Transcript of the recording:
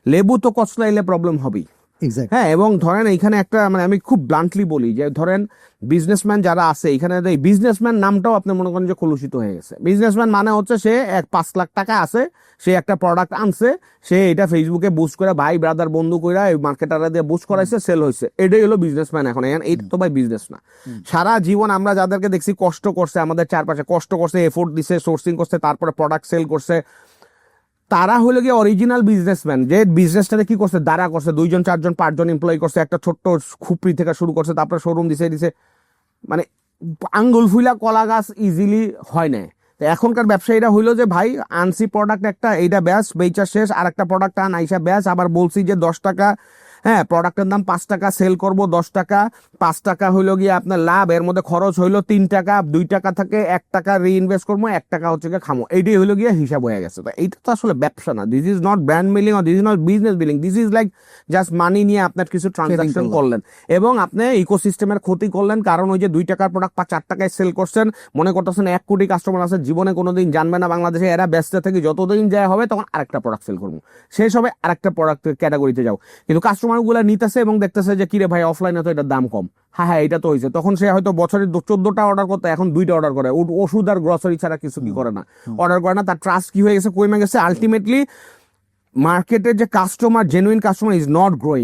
লেবু তো কচলাইলে প্রবলেম হবেই। হ্যাঁ, এবং ধরেন এইখানে একটা মানে আমি খুব ব্লান্টলি বলি যে ধরেন বিজনেসম্যান যারা আছে এখানে, বিজনেসম্যান নামটাও আপনি মনে করেন যে কলুষিত হয়ে গেছে। বিজনেসম্যান মানে হচ্ছে সে 5 লাখ টাকা আছে, সে একটা প্রোডাক্ট আনছে, সে এটা ফেসবুকে বুস্ট করে ভাই ব্রাদার বন্ধু কইরা মার্কেটাররা দিয়ে বুস্ট করাইছে, সেল হয়েছে, এটাই হলো বিজনেসম্যান এখন। এইটা তো ভাই বিজনেস না। সারা জীবন আমরা যাদেরকে দেখছি কষ্ট করছে, আমাদের চারপাশে কষ্ট করছে, এফোর্ট দিছে, সোর্সিং করছে, তারপরে প্রোডাক্ট সেল করছে, তারা হলো গিয়ে অরিজিনাল বিজনেসম্যান, যে বিজনেসটাতে কি করছে, দাঁড়া করছে, 2 জন 4 জন 5 জন এমপ্লয়ি করছে, একটা ছোট্ট খুপড়ি থেকে শুরু করছে, তারপরে শোরুম দিছে। মানে আঙ্গুল ফুলা কলা গাছ ইজিলি হয় না। তো এখনকার ব্যবসায়ীরা হইলো যে ভাই আনসি প্রোডাক্ট একটা, এইটা ব্যাস বেচা শেষ, আর একটা প্রোডাক্ট আন আইসা ব্যাস, আবার বলছি যে 10 টাকা, হ্যাঁ প্রোডাক্টের দাম 5 টাকা, সেল করব 10 টাকা, 5 টাকা হইলো গিয়ে আপনার লাভ, এর মধ্যে খরচ হইলো 3 টাকা, 2 টাকা থেকে 1 টাকা রিইনভেস্ট করবো, 1 টাকা হচ্ছে গিয়ে খামো, এইটাই হইলো গিয়ে হিসাব হয়ে গেছে। তো এইটা তো আসলে ব্যবসা না, this is not brand building, this is not business building, this is like just money নিয়ে আপনার কিছু ট্রানজাকশন করলেন এবং আপনি ইকোসিস্টেমের ক্ষতি করলেন। কারণ ওই যে 2 টাকার প্রোডাক্ট 4 টাকায় সেল করছেন, মনে করতেছেন 1 কোটি কাস্টমার আছে, জীবনে কোনোদিন জানবে না বাংলাদেশে, এরা ব্যস্ত থেকে যতদিন যায় হবে তখন আরেকটা প্রোডাক্ট সেল করবো, শেষ হবে আরেকটা প্রোডাক্ট ক্যাটাগরিতে যাও, কিন্তু কাস্টমার গুলা নিতেছে এবং দেখতেছে যে কিরে ভাই অফলাইনে তো এটার দাম কম, হ্যাঁ এটা তো হয়েছে, তখন সে হয়তো বছরে 14টা অর্ডার করতে এখন 2টা অর্ডার করে, ওষুধ আর গ্রসারি ছাড়া কিছু কি করে না, অর্ডার করে না, তার ট্রাস্ট কি হয়ে গেছে, কমে গেছে। আলটিমেটলি মার্কেটের যে customer, genuine customer is not growing.